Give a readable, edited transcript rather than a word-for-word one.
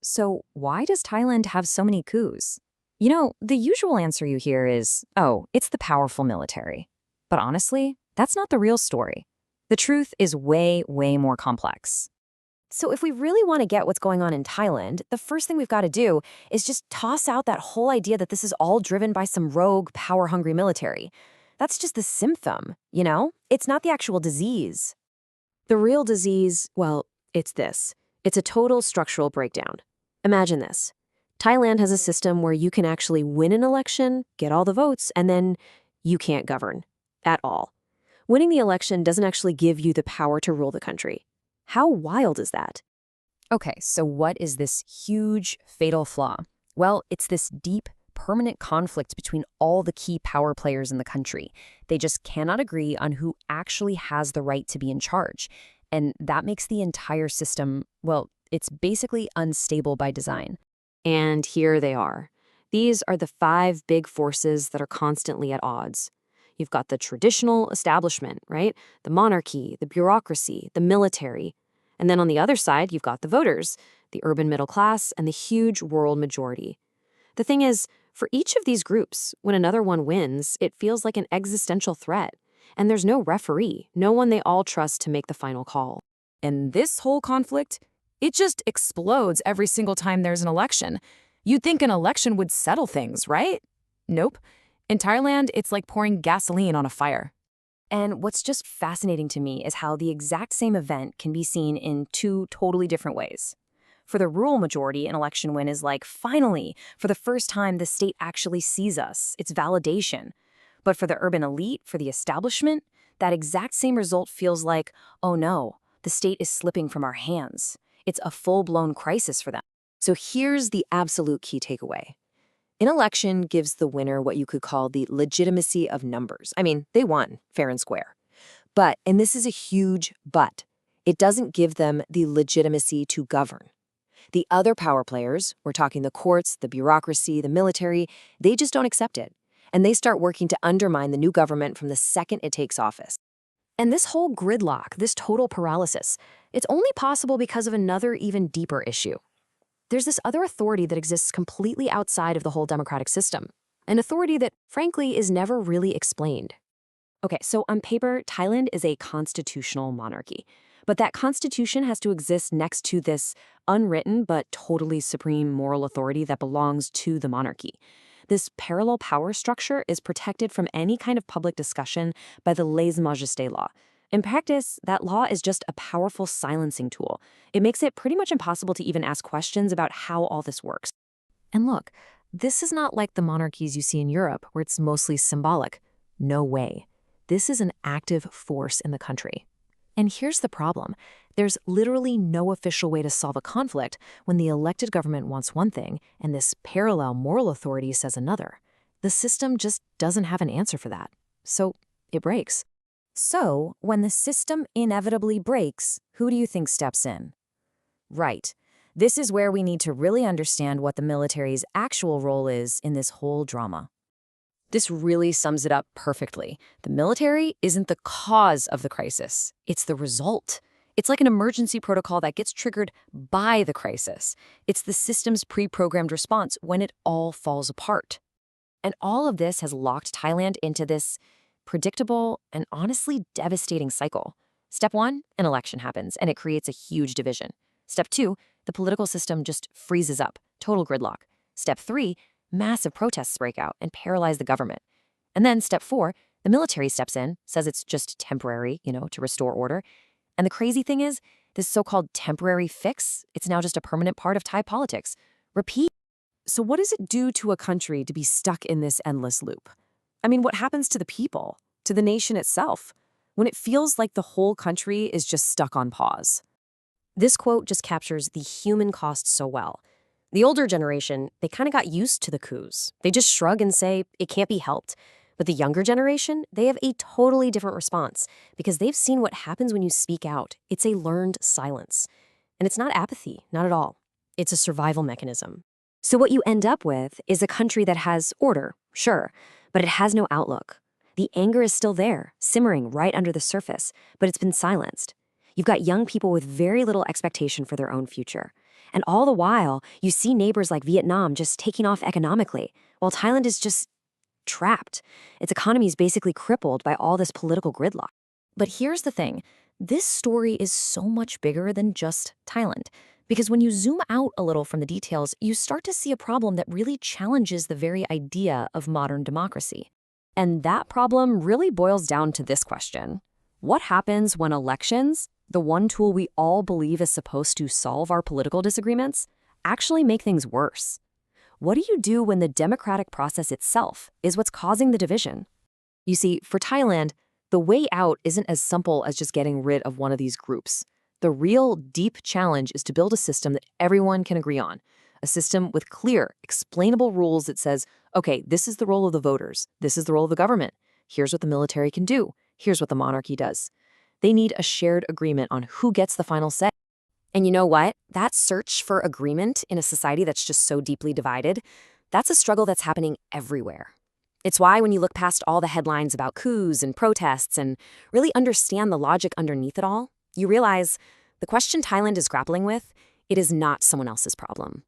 So, why does Thailand have so many coups? The usual answer you hear is, oh, it's the powerful military. But honestly, that's not the real story. The truth is way, way more complex. So if we really want to get what's going on in Thailand, the first thing we've got to do is just toss out that whole idea that this is all driven by some rogue, power-hungry military. That's just the symptom, you know? It's not the actual disease. The real disease, well, it's this. It's a total structural breakdown. Imagine this. Thailand has a system where you can actually win an election, get all the votes, and then you can't govern at all. Winning the election doesn't actually give you the power to rule the country. How wild is that? Okay, so what is this huge, fatal flaw? Well, it's this deep, permanent conflict between all the key power players in the country. They just cannot agree on who actually has the right to be in charge. And that makes the entire system, well, it's basically unstable by design. And here they are. These are the 5 big forces that are constantly at odds. You've got the traditional establishment, right? The monarchy, the bureaucracy, the military. And then on the other side, you've got the voters, the urban middle class, and the huge rural majority. The thing is, for each of these groups, when another one wins, it feels like an existential threat. And there's no referee, no one they all trust to make the final call. And this whole conflict, it just explodes every single time there's an election. You'd think an election would settle things, right? Nope. In Thailand, it's like pouring gasoline on a fire. And what's just fascinating to me is how the exact same event can be seen in 2 totally different ways. For the rural majority, an election win is like, finally, for the first time, the state actually sees us. It's validation. But for the urban elite, for the establishment, that exact same result feels like, oh no, the state is slipping from our hands. It's a full-blown crisis for them. So here's the absolute key takeaway. An election gives the winner what you could call the legitimacy of numbers. I mean, they won, fair and square. But, and this is a huge but, it doesn't give them the legitimacy to govern. The other power players, we're talking the courts, the bureaucracy, the military, they just don't accept it. And they start working to undermine the new government from the second it takes office. And this whole gridlock, this total paralysis, it's only possible because of another even deeper issue. There's this other authority that exists completely outside of the whole democratic system, an authority that, frankly, is never really explained. Okay, so on paper, Thailand is a constitutional monarchy, but that constitution has to exist next to this unwritten but totally supreme moral authority that belongs to the monarchy. This parallel power structure is protected from any kind of public discussion by the lèse-majesté law. In practice, that law is just a powerful silencing tool. It makes it pretty much impossible to even ask questions about how all this works. And look, this is not like the monarchies you see in Europe, where it's mostly symbolic. No way. This is an active force in the country. And here's the problem. There's literally no official way to solve a conflict when the elected government wants one thing and this parallel moral authority says another. The system just doesn't have an answer for that. So it breaks. So, when the system inevitably breaks, who do you think steps in? Right. This is where we need to really understand what the military's actual role is in this whole drama. This really sums it up perfectly. The military isn't the cause of the crisis. It's the result. It's like an emergency protocol that gets triggered by the crisis. It's the system's pre-programmed response when it all falls apart. And all of this has locked Thailand into this predictable and honestly devastating cycle. Step 1, an election happens, and it creates a huge division. Step 2, the political system just freezes up, total gridlock. Step 3, massive protests break out and paralyze the government. And then step 4, the military steps in, says it's just temporary, to restore order. And the crazy thing is, this so-called temporary fix, it's now just a permanent part of Thai politics. Repeat. So what does it do to a country to be stuck in this endless loop? I mean, what happens to the people, to the nation itself, when it feels like the whole country is just stuck on pause? This quote just captures the human cost so well. The older generation, they kind of got used to the coups. They just shrug and say, it can't be helped. But the younger generation, they have a totally different response because they've seen what happens when you speak out. It's a learned silence. And it's not apathy, not at all. It's a survival mechanism. So what you end up with is a country that has order, sure, but it has no outlook. The anger is still there, simmering right under the surface, but it's been silenced. You've got young people with very little expectation for their own future. And all the while, you see neighbors like Vietnam just taking off economically, while Thailand is just trapped. Its economy is basically crippled by all this political gridlock. But here's the thing. This story is so much bigger than just Thailand. Because when you zoom out a little from the details, you start to see a problem that really challenges the very idea of modern democracy. And that problem really boils down to this question. What happens when elections, the one tool we all believe is supposed to solve our political disagreements, actually make things worse? What do you do when the democratic process itself is what's causing the division? You see, for Thailand, the way out isn't as simple as just getting rid of one of these groups. The real, deep challenge is to build a system that everyone can agree on. A system with clear, explainable rules that says, okay, this is the role of the voters. This is the role of the government. Here's what the military can do. Here's what the monarchy does. They need a shared agreement on who gets the final say. And you know what? That search for agreement in a society that's just so deeply divided, that's a struggle that's happening everywhere. It's why when you look past all the headlines about coups and protests and really understand the logic underneath it all, you realize the question Thailand is grappling with, it is not someone else's problem.